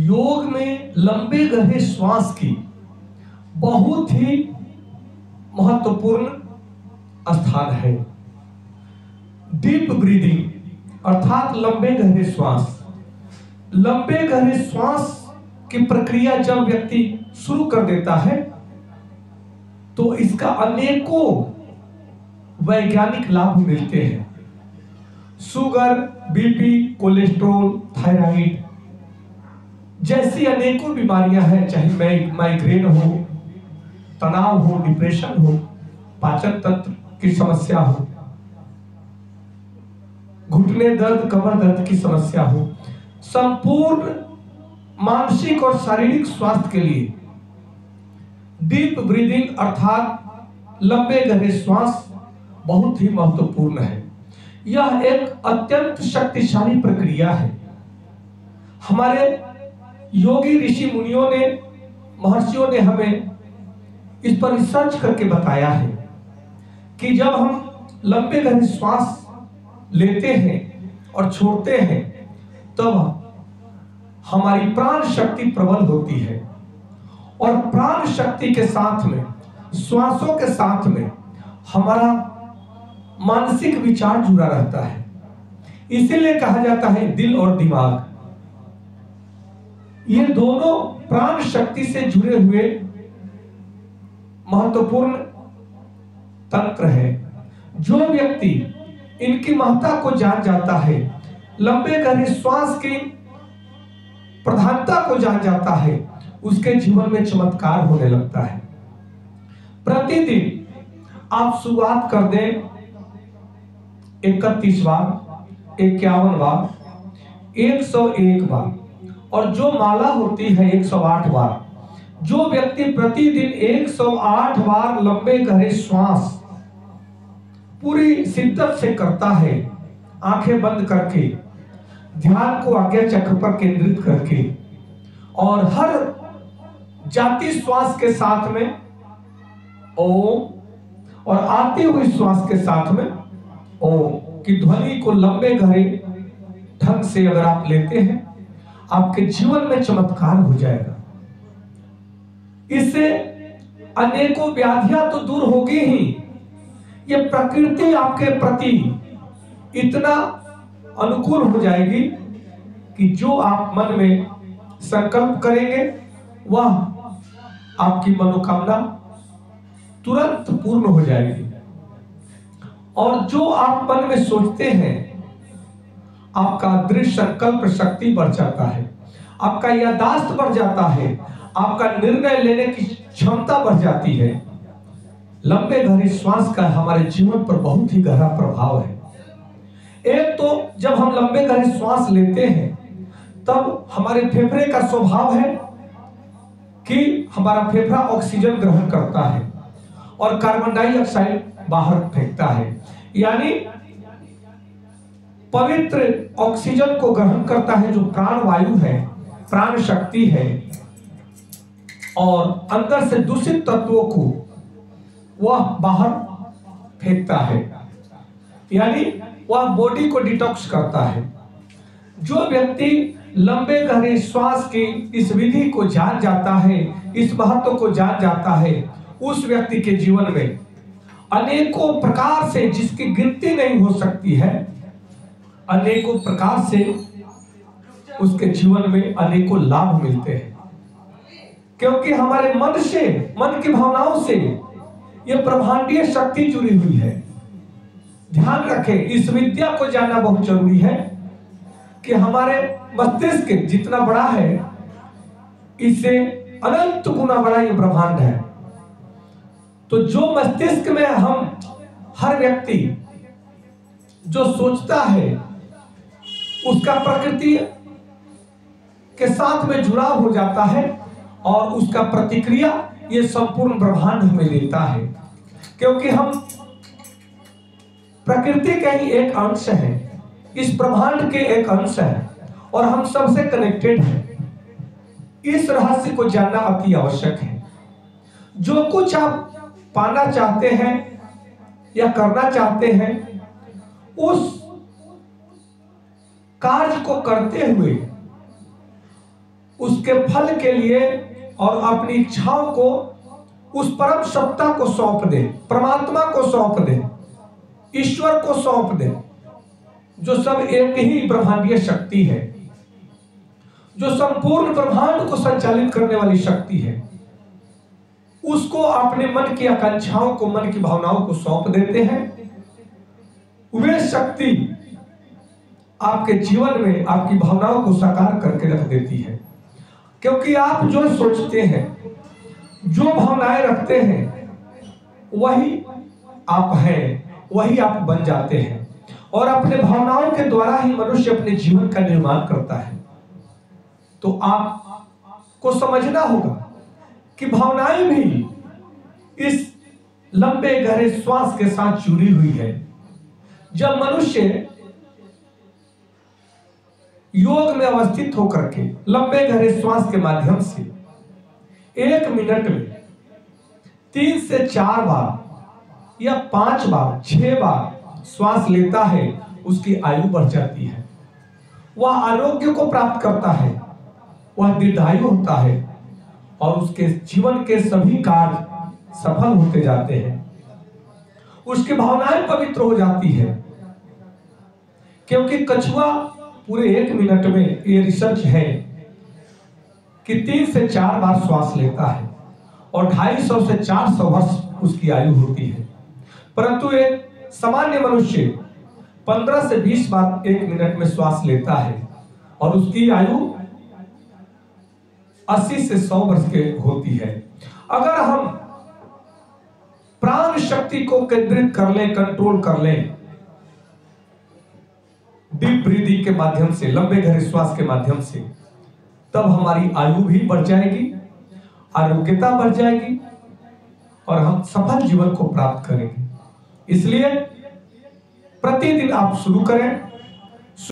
योग में लंबे गहरे श्वास की बहुत ही महत्वपूर्ण स्थान है। डीप ब्रीदिंग अर्थात लंबे गहरे श्वास। लंबे गहरे श्वास की प्रक्रिया जब व्यक्ति शुरू कर देता है तो इसका अनेकों वैज्ञानिक लाभ मिलते हैं। शुगर, बीपी, कोलेस्ट्रॉल, थायराइड जैसी अनेकों बीमारियां हैं, चाहे माइग्रेन हो, तनाव हो, डिप्रेशन हो, पाचन तंत्र की समस्या हो, घुटने दर्द, कमर दर्द की समस्या हो, संपूर्ण मानसिक और शारीरिक स्वास्थ्य के लिए डीप ब्रीदिंग अर्थात लंबे गहरे श्वास बहुत ही महत्वपूर्ण है। यह एक अत्यंत शक्तिशाली प्रक्रिया है। हमारे योगी ऋषि मुनियों ने, महर्षियों ने हमें इस पर रिसर्च करके बताया है कि जब हम लंबे गहरे श्वास लेते हैं और छोड़ते हैं तब हमारी प्राण शक्ति प्रबल होती है और प्राण शक्ति के साथ में, श्वासों के साथ में हमारा मानसिक विचार जुड़ा रहता है। इसीलिए कहा जाता है दिल और दिमाग, ये दोनों प्राण शक्ति से जुड़े हुए महत्वपूर्ण तंत्र है। जो व्यक्ति इनकी महत्ता को जान जाता है, लंबे गहरे श्वास की प्रधानता को जान जाता है, उसके जीवन में चमत्कार होने लगता है। प्रतिदिन आप शुरुआत कर दें 31 बार, 51 बार, 101 बार और जो माला होती है 108 बार। जो व्यक्ति प्रतिदिन 108 बार लंबे गहरे श्वास पूरी शिद्दत से करता है, आंखें बंद करके, ध्यान को आज्ञा चक्र पर केंद्रित करके और हर जाती श्वास के साथ में ओम और आती हुई श्वास के साथ में ओम की ध्वनि को लंबे गहरे ढंग से अगर आप लेते हैं, आपके जीवन में चमत्कार हो जाएगा। इससे अनेकों व्याधियां तो दूर होगी ही, ये प्रकृति आपके प्रति इतना अनुकूल हो जाएगी कि जो आप मन में संकल्प करेंगे वह आपकी मनोकामना तुरंत पूर्ण हो जाएगी। और जो आप मन में सोचते हैं, आपका दृढ़ संकल्प शक्ति बढ़ जाता है, आपका याददाश्त बढ़ जाता है, आपका निर्णय लेने की क्षमता बढ़ जाती है। लंबे गहरे श्वास का हमारे जीवन पर बहुत ही गहरा प्रभाव है। एक तो जब हम लंबे गहरे श्वास लेते हैं तब हमारे फेफड़े का स्वभाव है कि हमारा फेफड़ा ऑक्सीजन ग्रहण करता है और कार्बन डाइऑक्साइड बाहर फेंकता है, यानी पवित्र ऑक्सीजन को ग्रहण करता है जो प्राण वायु है, प्राण शक्ति है, और अंदर से दूषित तत्वों को वह बाहर फेंकता है, यानी वह बॉडी को डिटॉक्स करता है। जो व्यक्ति लंबे गहरे श्वास की इस विधि को जान जाता है, इस महत्व को जान जाता है, उस व्यक्ति के जीवन में अनेकों प्रकार से, जिसकी गिनती नहीं हो सकती है, अनेकों प्रकार से उसके जीवन में अनेकों लाभ मिलते हैं। क्योंकि हमारे मन से, मन की भावनाओं से यह ब्रह्मांडीय शक्ति जुड़ी हुई है। ध्यान रखें, इस विद्या को जानना बहुत जरूरी है कि हमारे मस्तिष्क जितना बड़ा है, इससे अनंत गुना बड़ा ये ब्रह्मांड है। तो जो मस्तिष्क में हम, हर व्यक्ति जो सोचता है उसका प्रकृति के साथ में जुड़ाव हो जाता है और उसका प्रतिक्रिया ये संपूर्ण ब्रह्मांड हमें देता है। क्योंकि हम प्रकृति के ही एक अंश हैं, इस ब्रह्मांड के एक अंश हैं और हम सबसे कनेक्टेड हैं। इस रहस्य को जानना अति आवश्यक है। जो कुछ आप पाना चाहते हैं या करना चाहते हैं, उस कार्य को करते हुए उसके फल के लिए और अपनी इच्छाओं को उस परम सत्ता को सौंप दे, परमात्मा को सौंप दे, ईश्वर को सौंप दे, जो सब एक ही ब्रह्मांडीय शक्ति है, जो संपूर्ण ब्रह्मांड को संचालित करने वाली शक्ति है। उसको अपने मन की आकांक्षाओं को, मन की भावनाओं को सौंप देते हैं। वे शक्ति आपके जीवन में आपकी भावनाओं को साकार करके रख देती है, क्योंकि आप जो सोचते हैं, जो भावनाएं रखते हैं, वही आप हैं, वही आप बन जाते हैं। और अपने भावनाओं के द्वारा ही मनुष्य अपने जीवन का निर्माण करता है। तो आपको समझना होगा कि भावनाएं भी इस लंबे गहरे श्वास के साथ जुड़ी हुई है। जब मनुष्य योग में अवस्थित होकर के लंबे गहरे श्वास के माध्यम से 1 मिनट में 3 से 4 बार या 5 बार 6 बार श्वास लेता है, उसकी आयु बढ़ जाती है, वह आरोग्य को प्राप्त करता है, वह दीर्घायु होता है और उसके जीवन के सभी कार्य सफल होते जाते हैं। उसकी भावनाएं पवित्र हो जाती है, क्योंकि कछुआ पूरे 1 मिनट में, ये रिसर्च है कि 3 से 4 बार श्वास लेता है और 250 से 400 वर्ष उसकी आयु होती है। परंतु एक सामान्य मनुष्य 15 से 20 बार 1 मिनट में श्वास लेता है और उसकी आयु 80 से 100 वर्ष के होती है। अगर हम प्राण शक्ति को केंद्रित कर लें, कंट्रोल कर लें, डीप ब्रीदिंग के माध्यम से, लंबे गहरे श्वास के माध्यम से, तब हमारी आयु भी बढ़ जाएगी, आरोग्यता बढ़ जाएगी और हम सफल जीवन को प्राप्त करेंगे। इसलिए प्रतिदिन आप शुरू करें